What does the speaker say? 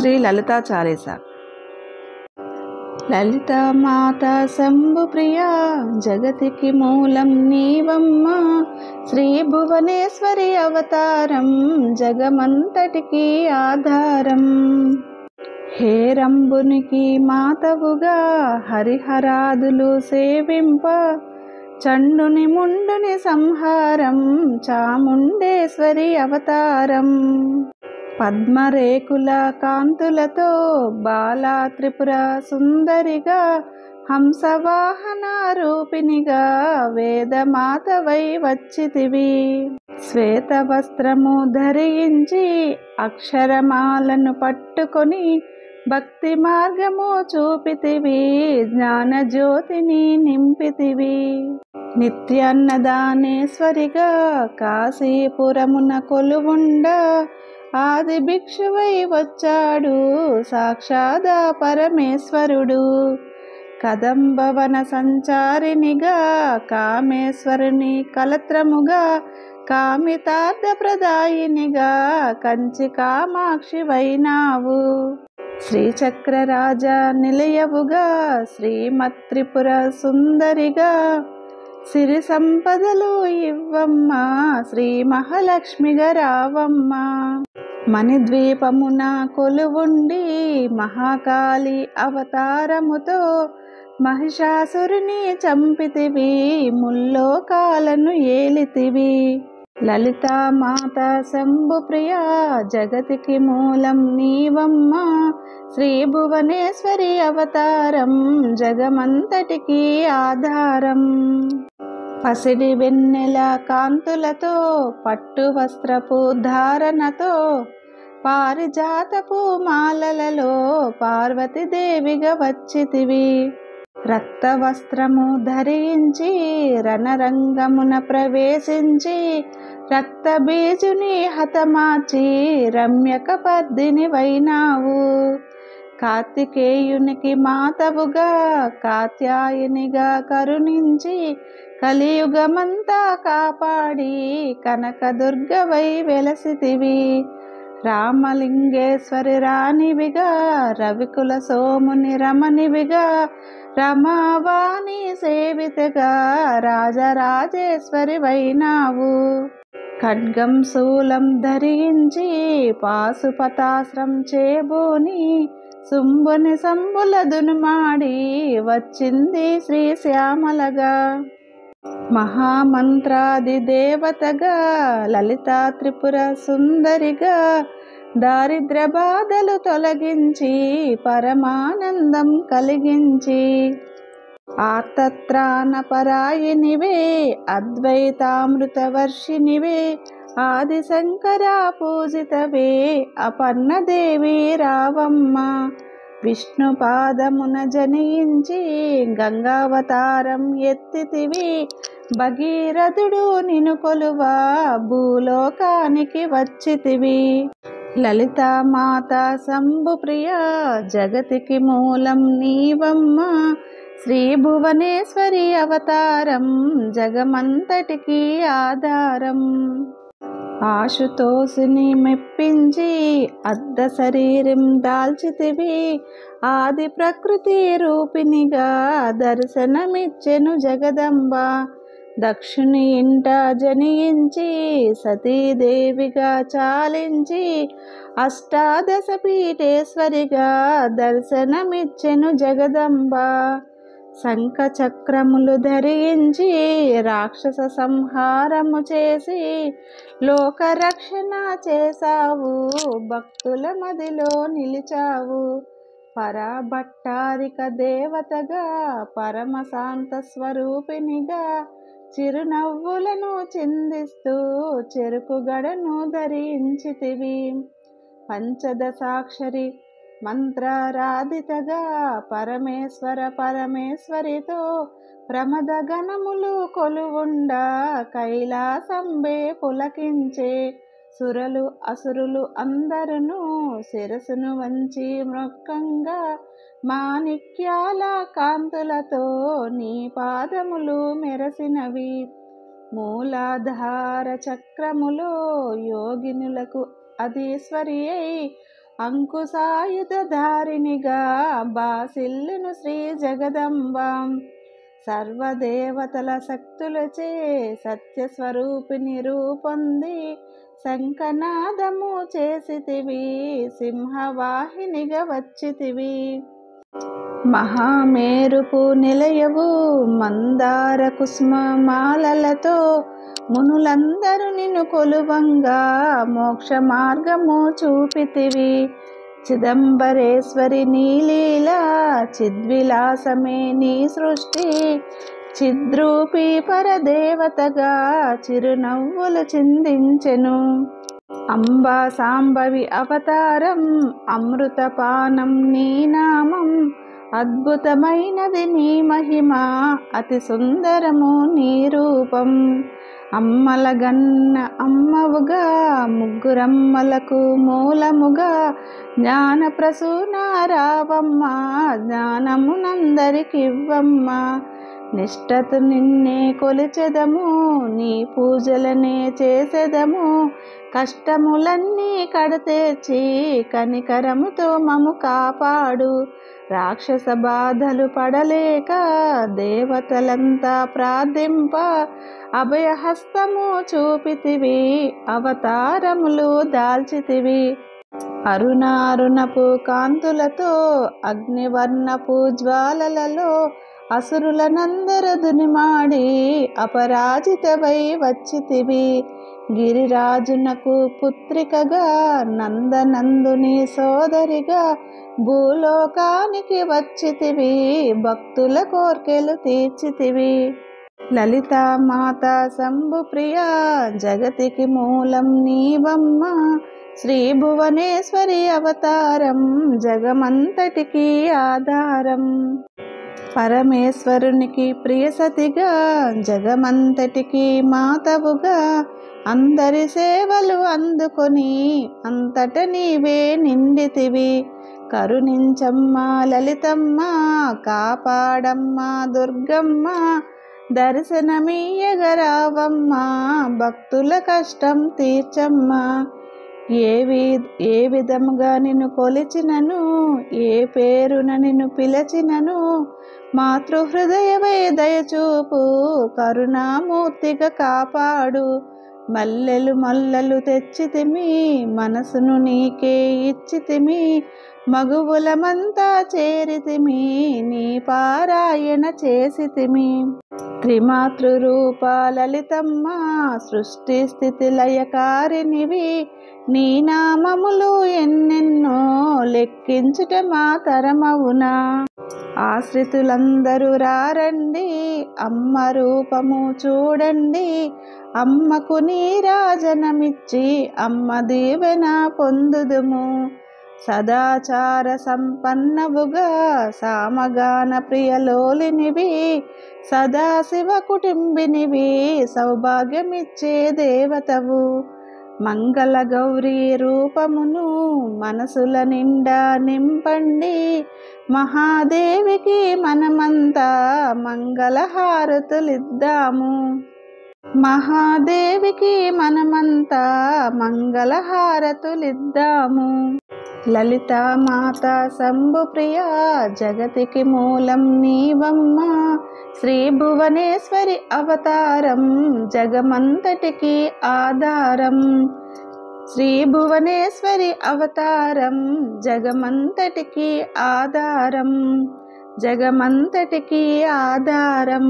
శ్రీ లలితా చాలీస. లలితా మాత శంభు ప్రియా జగతికి మూలం నీవమ్మ, శ్రీ భువనేశ్వరి అవతారం జగమంతటికి ఆధారం. హేరంబునికి మాతవుగా హరిహరాదులు సేవింప, చండుని ముండుని సంహారం చాముండేశ్వరి అవతారం. పద్మరేకుల కాంతులతో బాలా త్రిపుర సుందరిగా, హంసవాహన రూపిణిగా వేదమాతవై వచ్చితివి. శ్వేత వస్త్రము ధరించి అక్షరమాలను పట్టుకొని, భక్తి మార్గము చూపితివి, జ్ఞాన జ్యోతిని నింపితివి. నిత్యాన్నదానేశ్వరిగా కాశీపురమున కొలువుండ, ఆది భిక్షువై వచ్చాడు సాక్షాత్ పరమేశ్వరుడు. కదంబవన సంచారినిగా కామేశ్వరుని కలత్రముగా, కామితార్థ ప్రదాయినిగా కంచి కామాక్షి వైనావు. శ్రీచక్రరాజ నిలయవుగా శ్రీమత్త్రిపుర సుందరిగా, సిరి సంపదలు ఇవ్వమ్మ శ్రీ మహాలక్ష్మిగా రావమ్మ. మణిద్వీపమున కొలువుండి మహాకాళి అవతారముతో, మహిషాసురుని చంపితివి, ముల్లోకాలను ఏలితివి. లలితా మాత శంభు ప్రియా జగతికి మూలం నీవమ్మ, శ్రీ భువనేశ్వరి అవతారం జగమంతటికి ఆధారం. పసిడి వెన్నెల కాంతులతో పట్టు వస్త్రపు ధారణతో, పారిజాతపు మాలలలో పార్వతీదేవిగా వచ్చితివి. రక్త వస్త్రము ధరించి రణరంగమున ప్రవేశించి, రక్త బీజుని హతమార్చి రమ్యక పద్దిని వైనావు. కార్తికేయునికి మాతవుగా కాత్యాయనిగా కరుణించి, కలియుగమంతా కాపాడి కనకదుర్గవై వెలసితివి. రామలింగేశ్వరి రాణివిగా రవికుల సోముని రమణివిగా, రమావాణి సేవితగా రాజరాజేశ్వరి వైనావు. ఖడ్గం శూలం ధరించి పాశుపతాస్త్రం చేబూని, శుంభుని సంబుల దునుమాడి వచ్చింది శ్రీ శ్యామలగా. మహామంత్రాది దేవతగా లలితా త్రిపుర సుందరిగా, దారిద్ర్య బాధలు తొలగించి పరమానందం కలిగించి, ఆర్తత్రాణ పరాయినివే అద్వైతామృత వర్షినివే, ఆది శంకర పూజితవే అపర్ణదేవి రావమ్మ. విష్ణు పాదమున జనించి గంగావతారం ఎత్తితివి, భగీరథుడు నిను కొలువా భూలోకానికి వచ్చితివి. లలితా మాత శంభు ప్రియా జగతికి మూలం నీవమ్మ, శ్రీ భువనేశ్వరి అవతారం జగమంతటికి ఆధారం. ఆశుతోషుని మెప్పించి అర్ధ శరీరం దాల్చితివి, ఆది ప్రకృతి రూపిణిగా దర్శనమిచ్చెను జగదంబ. దక్షుని ఇంట జనించి సతీదేవిగా చాలించి, అష్టాదశ పీఠేశ్వరిగా దర్శనమిచ్చెను జగదంబ. శంఖ చక్రములు ధరించి రాక్షస సంహారము చేసి, లోకరక్షణ చేసావు, భక్తుల మదిలో నిలిచావు. పరభట్టారిక దేవతగా పరమశాంత స్వరూపిణిగా, చిరునవ్వులను చిందిస్తూ చెరుకు గడను ధరించితివి. పంచదశాక్షరి మంత్రారాధితగా పరమేశ్వరితో ప్రమద గణములు కొలువుండ, కైలాసంబే పులకించే. సురలు అసురులు అందరును శిరసును వంచి మృక్కంగా, మాణిక్యాల కాంతులతో నీ పాదములు మెరసినవి. మూలాధార చక్రములో యోగినులకు అధీశ్వరి అయి అంకుశాయుధధారిణిగా బాసిల్లును శ్రీ జగదంబ. సర్వదేవతల శక్తులచే సత్యస్వరూపిణి రూపొంది శంఖనాదము చేసితివి, సింహవాహినిగా వచ్చితివి. మహామేరుపు నిలయవు మందార కుసుమమాలలతో మునులందరూ నిన్ను కొలువంగా మోక్ష మార్గము చూపితివి. చిదంబరేశ్వరి నీలీలా చిద్విలాసమే నీ సృష్టి, చిద్రూపి పరదేవతగా చిరునవ్వులు చిందించెను. అంబా సాంబవి అవతారం అమృతపానం నీ నామం, అద్భుతమైనది నీ మహిమ అతి సుందరము నీ రూపం. అమ్మల గన్న అమ్మవుగా ముగ్గురమ్మలకు మూలముగా జ్ఞాన ప్రసూన రావమ్మ, జ్ఞానమునందరికివ్వమ్మ. నిష్టతో నిన్నే కొలిచెదము, నీ పూజలనే చేసెదము, కష్టములన్నీ కడతేర్చి కనికరముతో మము కాపాడు. రాక్షస బాధలు పడలేక దేవతలంతా ప్రార్థింప అభయహస్తము చూపితివి, అవతారములు దాల్చితివి. అరుణారుణపు కాంతులతో అగ్నివర్ణపు జ్వాలలలో అసురులనందరు దునిమాడి అపరాజితవై వచ్చితివి. గిరిరాజునకు పుత్రికగా నందనందుని సోదరిగా భూలోకానికి వచ్చితివి, భక్తుల కోర్కెలు తీర్చితివి. లలితా మాత శంభుప్రియ జగతికి మూలం నీవమ్మ, శ్రీ భువనేశ్వరి అవతారం జగమంతటికి ఆధారం. పరమేశ్వరునికి ప్రియసతిగా జగమంతటికి మాతవుగా అందరి సేవలు అందుకొని అంతట నీవే నిండితివి. కరుణించమ్మ లలితమ్మ, కాపాడమ్మ దుర్గమ్మ, దర్శనమీయగరావమ్మ, భక్తుల కష్టం తీర్చమ్మ. ఏ విధముగా నిన్ను కొలిచినను, ఏ పేరున నిన్ను పిలచినను, మాతృహృదయవై దయచూపు, కరుణామూర్తిగా కాపాడు. మల్లెలు మల్లెలు తెచ్చితిమి, మనసును నీకే ఇచ్చితిమి, మగువులమంతా చేరితిమి, నీ పారాయణ చేసితిమి. త్రిమాతృరూప లలితమ్మ, సృష్టి స్థితి లయకారినివి, నీ నామములు ఎన్నెన్నో లెక్కించుట మా తరమవునా. ఆశ్రితులందరూ రారండి, అమ్మ రూపము చూడండి, అమ్మకు నీరాజనమిచ్చి అమ్మ దీవెన పొందుదుము. సదాచార సంపన్నవుగా సామగాన ప్రియలోలినివి, సదాశివ కుటుంబినివి, సౌభాగ్యమిచ్చే దేవతవు. మంగళ గౌరీ రూపమును మనసుల నిండా నింపండి, మహాదేవికి మనమంతా మంగళహారతులిద్దాము. మహాదేవికి మనమంతా మంగళహారతులిద్దాము. లలితా మాత శంభుప్రియ జగతికి మూలం నీవమ్మ, శ్రీ భువనేశ్వరి అవతారం జగమంతటికి ఆధారం. శ్రీ భువనేశ్వరి అవతారం జగమంతటికి ఆధారం, జగమంతటికి ఆధారం.